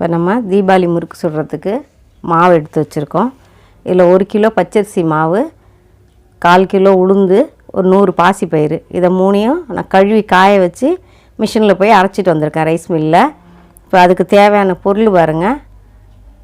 இப்போ நம்ம தீபாவளி முறுக்கு சுடுறதுக்கு மாவு எடுத்து வச்சுருக்கோம். இதில் 1 கிலோ பச்சரிசி மாவு, 1/4 கிலோ உளுந்து, ஒரு 100 பாசிப்பயிறு, இதை 3ஐயும் நான் கழுவி காய வச்சு மிஷினில் போய் அரைச்சிட்டு வந்திருக்கேன் ரைஸ் மில்லில். இப்போ அதுக்கு தேவையான பொருள் பாருங்கள்.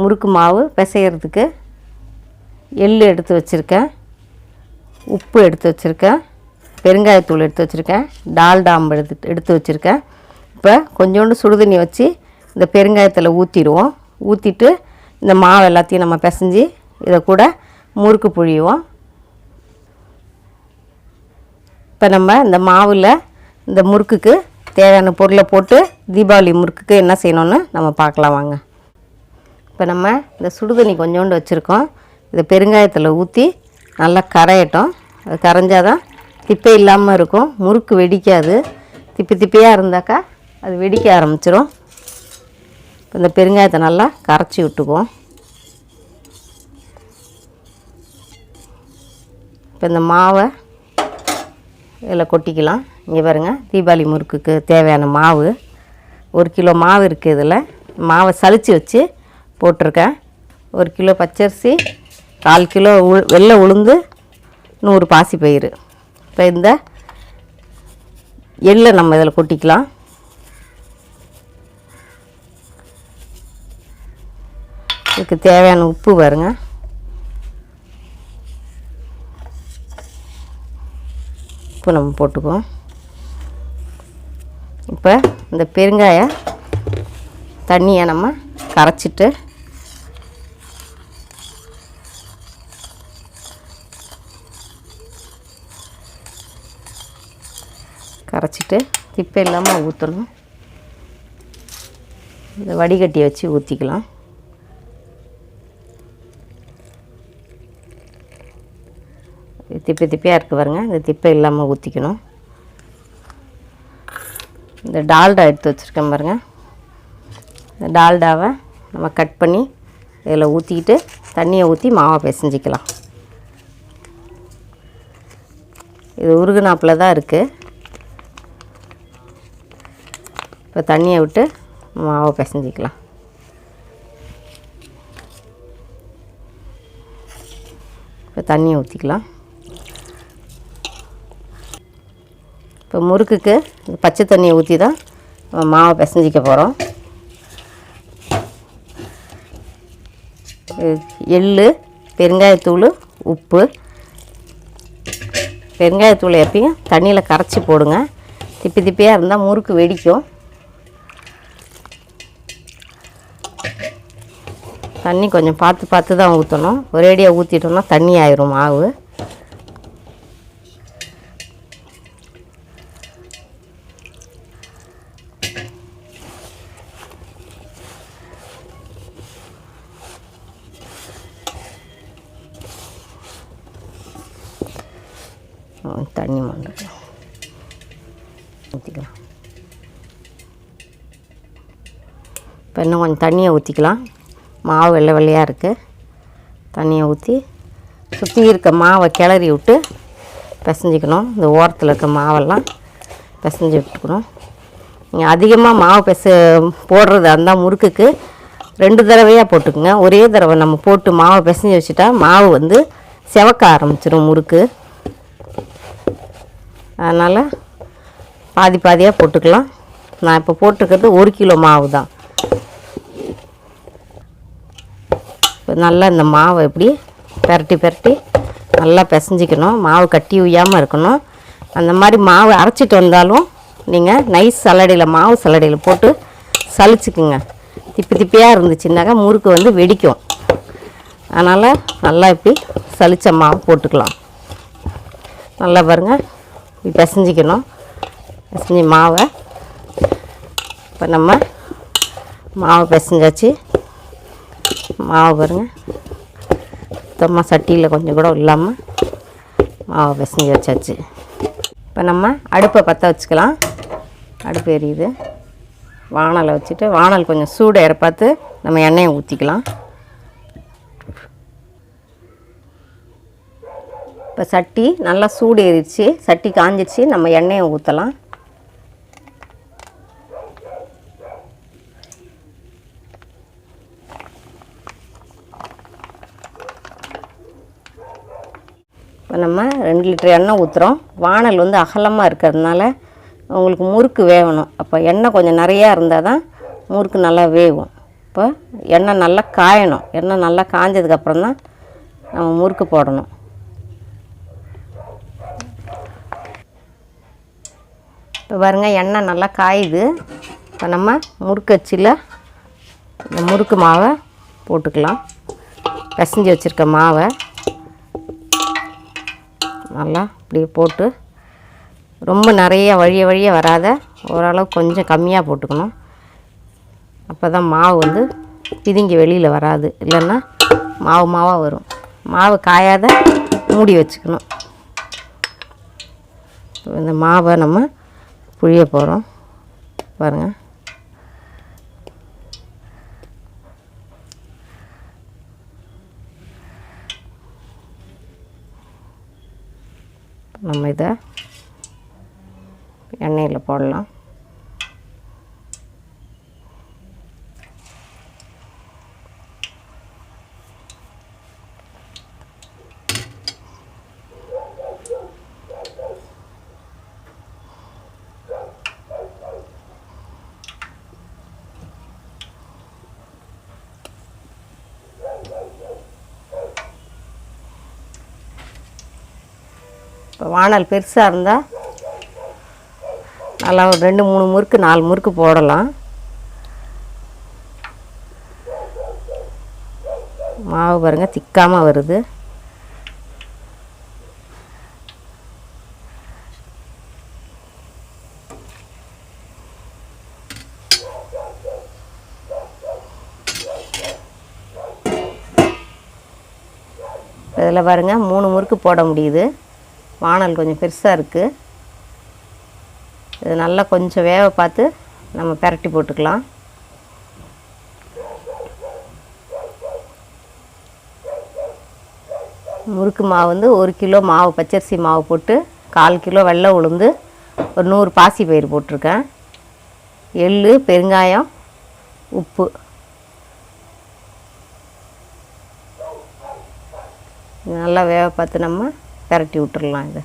முறுக்கு மாவு பிசைகிறதுக்கு எள்ளு எடுத்து வச்சுருக்கேன், உப்பு எடுத்து வச்சுருக்கேன், பெருங்காயத்தூள் எடுத்து வச்சுருக்கேன், டால்டாம்பு எடுத்து வச்சுருக்கேன். இப்போ கொஞ்சோண்டு சுடுதண்ணி வச்சு இந்த பெருங்காயத்தில் ஊற்றிடுவோம். ஊற்றிட்டு இந்த மாவு எல்லாத்தையும் நம்ம பிசைஞ்சு இதை கூட முறுக்கு புழிவோம். இப்போ நம்ம இந்த மாவில் இந்த முறுக்குக்கு தேவையான பொருளை போட்டு தீபாவளி முறுக்குக்கு என்ன செய்யணும்னு நம்ம பார்க்கலாம் வாங்க. இப்போ நம்ம இந்த சுடுதண்ணி கொஞ்சோண்டு வச்சுருக்கோம். இதை பெருங்காயத்தில் ஊற்றி நல்லா கரையட்டும். அது கரைஞ்சால் தான் திப்பை இல்லாமல் இருக்கும், முறுக்கு வெடிக்காது. திப்பையாக இருந்தாக்கா அது வெடிக்க ஆரம்பிச்சிடும். இப்போ இந்த பெருங்காயத்தை நல்லா கரைச்சி விட்டுக்குவோம். இப்போ இந்த மாவை இதில் கொட்டிக்கலாம். இங்கே பாருங்கள், தீபாவளி முறுக்குக்கு தேவையான மாவு 1 கிலோ மாவு இருக்குது. இதில் மாவை சலித்து வச்சு போட்டிருக்கேன். 1 கிலோ பச்சரிசி, 1/4 கிலோ வெள்ளை உளுந்து, 100 பாசிப்பயிறு. இப்போ இந்த எள்ளை நம்ம இதில் கொட்டிக்கலாம். இதுக்கு தேவையான உப்பு பாருங்க. உப்பு நம்ம போட்டுக்குவோம். இப்போ இந்த பெருங்காய தண்ணியை நம்ம கரைச்சிட்டு திப்பை இல்லாமல் ஊற்றணும். இந்த வடிகட்டியை வச்சு ஊற்றிக்கலாம். திப்பையாக இருக்குது பாருங்க, இந்த திப்பை இல்லாமல் ஊற்றிக்கணும். இந்த டால்டா எடுத்து வச்சுருக்கேன் பாருங்கள். இந்த டால்டாவை நம்ம கட் பண்ணி இதில் ஊற்றிக்கிட்டு தண்ணியை ஊற்றி மாவை பிசைஞ்சிக்கலாம். இது உருகுனாப்பில் தான் இருக்குது. இப்போ தண்ணியை விட்டு மாவை பிசைஞ்சிக்கலாம். இப்போ தண்ணியை ஊற்றிக்கலாம். இப்போ முறுக்குக்கு பச்சை தண்ணியை ஊற்றி தான் மாவை பிசைஞ்சிக்க போகிறோம். எள்ளு, பெருங்காயத்தூள், உப்பு. பெருங்காயத்தூள் எப்பயும் தண்ணியில் கரைச்சி போடுங்க. திப்பையாக இருந்தால் முறுக்கு வெடிக்கும். தண்ணி கொஞ்சம் பார்த்து தான் ஊற்றணும். ஒரேடியாக ஊற்றிட்டோம்னா தண்ணி ஆயிரும் மாவு. தண்ணி மண்டலம் ஊற்றிக்கலாம். இப்போ இன்னும் கொஞ்சம் தண்ணியை ஊற்றிக்கலாம். மாவு வெள்ளையாக இருக்குது. தண்ணியை ஊற்றி சுற்றி இருக்க மாவை கிளறி விட்டு பிசைஞ்சிக்கணும். இந்த ஓரத்தில் இருக்க மாவெல்லாம் பிசைஞ்சு விட்டுக்கணும். நீங்கள் அதிகமாக மாவு போடுறதா இருந்தால் முறுக்குக்கு 2 தடவையாக போட்டுக்குங்க. ஒரே தடவை நம்ம போட்டு மாவை பிசைஞ்சு வச்சுட்டா மாவு வந்து செவக்க ஆரம்பிச்சிடும் முறுக்கு. அதனால் பாதியாக போட்டுக்கலாம். நான் இப்போ போட்டிருக்கிறது 1 கிலோ மாவு தான். இப்போ நல்லா இந்த மாவை இப்படி பெரட்டி நல்லா பிசைஞ்சிக்கணும். மாவு கட்டி உய்யாமல் இருக்கணும். அந்த மாதிரி மாவு அரைச்சிட்டு வந்தாலும் நீங்கள் நைஸ் சல்லடையில் மாவு சல்லடையில் போட்டு சலிச்சுக்குங்க. திப்பையாக இருந்துச்சுன்னாக்கா முறுக்கு வந்து வெடிக்கும். அதனால் நல்லா இப்படி சலித்த மாவு போட்டுக்கலாம். நல்லா பாருங்கள், இப்படி பிசைஞ்சிக்கணும். பிசைஞ்சி மாவை இப்போ நம்ம மாவை பிசைஞ்சாச்சு. மாவு பாருங்கள், சுத்தமாக சட்டியில் கொஞ்சம் கூட இல்லாமல் மாவை பிசைஞ்சு வச்சாச்சு. இப்போ நம்ம அடுப்பை பற்ற வச்சுக்கலாம். அடுப்பு எரியுது. வானலை வச்சுட்டு வானல் கொஞ்சம் சூடு ஏற பார்த்து நம்ம எண்ணெயை ஊற்றிக்கலாம். இப்போ சட்டி நல்லா சூடு ஏறிடுச்சு. சட்டி காஞ்சிடுச்சு. நம்ம எண்ணெயை ஊற்றலாம். இப்போ நம்ம 2 லிட்டர் எண்ணெய் ஊற்றுறோம். வானல் வந்து அகலமாக இருக்கிறதுனால உங்களுக்கு முறுக்கு வேகணும். அப்போ எண்ணெய் கொஞ்சம் நிறையா இருந்தால் தான் முறுக்கு நல்லா வேகும். இப்போ எண்ணெய் நல்லா காயணும். எண்ணெய் நல்லா காஞ்சதுக்கப்புறம் தான் நம்ம முறுக்கு போடணும். இப்போ பாருங்கள், எண்ணெய் நல்லா காயுது. இப்போ நம்ம முறுக்கு அச்சில் இந்த முறுக்கு மாவை போட்டுக்கலாம். பிசைஞ்சு வச்சுருக்க மாவை நல்லா இப்படியே போட்டு, ரொம்ப நிறைய வழிய வராத, ஓரளவு கொஞ்சம் கம்மியாக போட்டுக்கணும். அப்போ தான் மாவு வந்து பிதுங்கி வெளியில் வராது, இல்லைன்னா மாவாக வரும். மாவு காயாத மூடி வச்சுக்கணும். இந்த மாவை நம்ம புழிய போகிறோம். பாருங்கள், நம்ம இதை எண்ணெயில் போடலாம். இப்போ வானல் பெருசாக இருந்தால் நல்லா ஒரு 2-3 முறுக்கு 4 முறுக்கு போடலாம். மாவு பாருங்கள் திக்காமல் வருது. இதில் பாருங்கள் 3 முறுக்கு போட முடியுது. வானல் கொஞ்சம் பெருசாக இருக்குது. இது நல்லா கொஞ்சம் வேக பார்த்து நம்ம பிரட்டி போட்டுக்கலாம். முறுக்கு மாவு வந்து 1 கிலோ மாவு பச்சரிசி மாவு போட்டு 1/4 கிலோ வெள்ளை உளுந்து, ஒரு 100 பாசி பயிறு போட்டிருக்கேன். எள்ளு, பெருங்காயம், உப்பு. நல்லா வேக பார்த்து நம்ம பிரட்டி விட்டுறலாம். இதை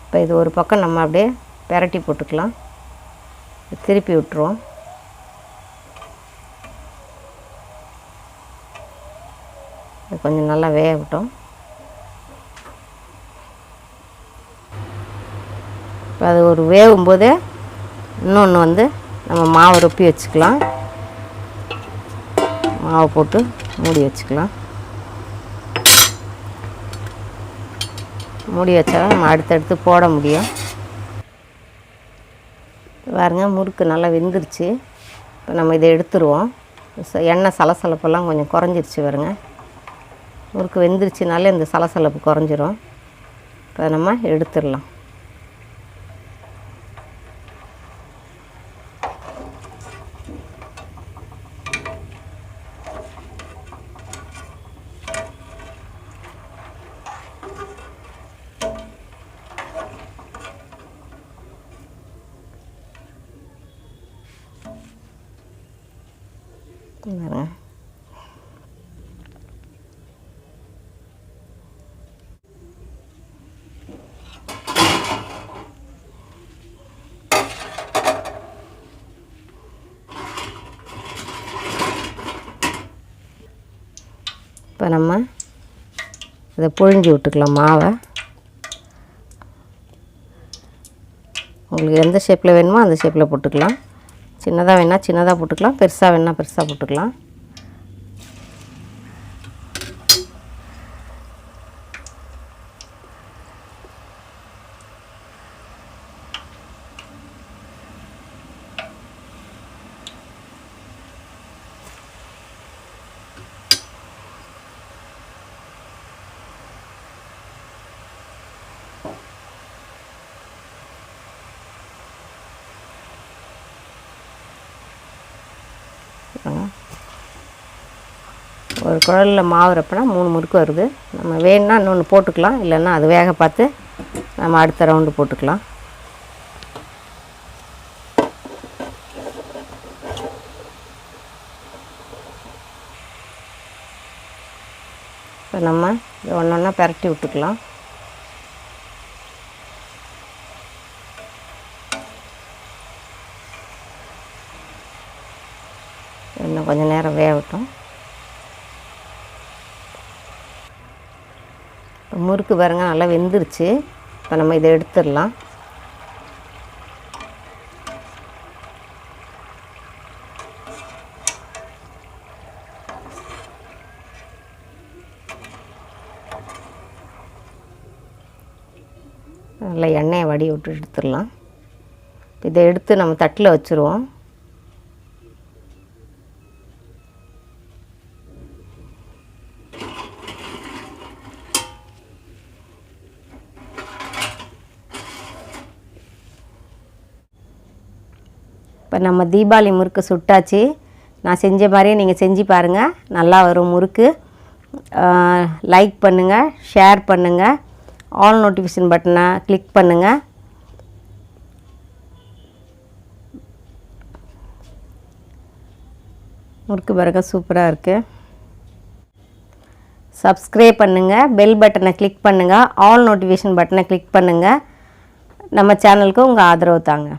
இப்போ இது ஒரு பக்கம் நம்ம அப்படியே பிரட்டி போட்டுக்கலாம். திருப்பி விட்டுருவோம். கொஞ்சம் நல்லா வேகட்டும். இப்போ அது ஒரு வேகும்போதே இன்னொன்று வந்து நம்ம மாவை ரொப்பி வச்சுக்கலாம். மாவை போட்டு மூடி வச்சுக்கலாம். மூடி வச்சா நம்ம அடுத்தடுத்து போட முடியும். பாருங்க, முறுக்கு நல்லா வெந்துருச்சு. இப்போ நம்ம இதை எடுத்துருவோம். எண்ணெய் சலசலப்பெல்லாம் கொஞ்சம் குறைஞ்சிருச்சு. பாருங்க, முறுக்கு வெந்துருச்சுனாலே இந்த சலசலப்பு குறைஞ்சிரும். இப்போ நம்ம எடுத்துடலாம். இப்போ நம்ம இதை புழிஞ்சு விட்டுக்கலாம் மாவை. உங்களுக்கு எந்த ஷேப்பில் வேணுமோ அந்த ஷேப்பில் போட்டுக்கலாம். சின்னதாக வேணால் சின்னதாக போட்டுக்கலாம், பெருசாக வேணால் பெருசாக போட்டுக்கலாம். ஒரு குழலில் மாவு ரப்பினா 3 முறுக்கு வருது. நம்ம வேணும்னா இன்னொன்று போட்டுக்கலாம், இல்லைன்னா அது வேக பார்த்து நம்ம அடுத்த ரவுண்டு போட்டுக்கலாம். இப்போ நம்ம இதை ஒன்று ஒன்றா பரட்டி விட்டுக்கலாம். இன்னும் கொஞ்சம் நேரம் வேகட்டும். இப்போ முறுக்கு பாருங்க நல்லா வெந்துருச்சு. இப்போ நம்ம இதை எடுத்துடலாம். நல்லா எண்ணெயை வடி விட்டு எடுத்துடலாம். இதை எடுத்து நம்ம தட்டில் வச்சுருவோம். இப்போ நம்ம தீபாவளி முறுக்கு சுட்டாச்சு. நான் செஞ்ச மாதிரியே நீங்கள் செஞ்சு பாருங்கள், நல்லா வரும் முறுக்கு. லைக் பண்ணுங்கள், ஷேர் பண்ணுங்கள், ஆல் நோட்டிஃபிகேஷன் பட்டனை கிளிக் பண்ணுங்கள். முறுக்கு பாருங்க சூப்பராக இருக்குது. சப்ஸ்கிரைப் பண்ணுங்கள், பெல் பட்டனை கிளிக் பண்ணுங்கள், ஆல் நோட்டிஃபிகேஷன் பட்டனை கிளிக் பண்ணுங்கள். நம்ம சேனலுக்கு உங்கள் ஆதரவு தாங்க.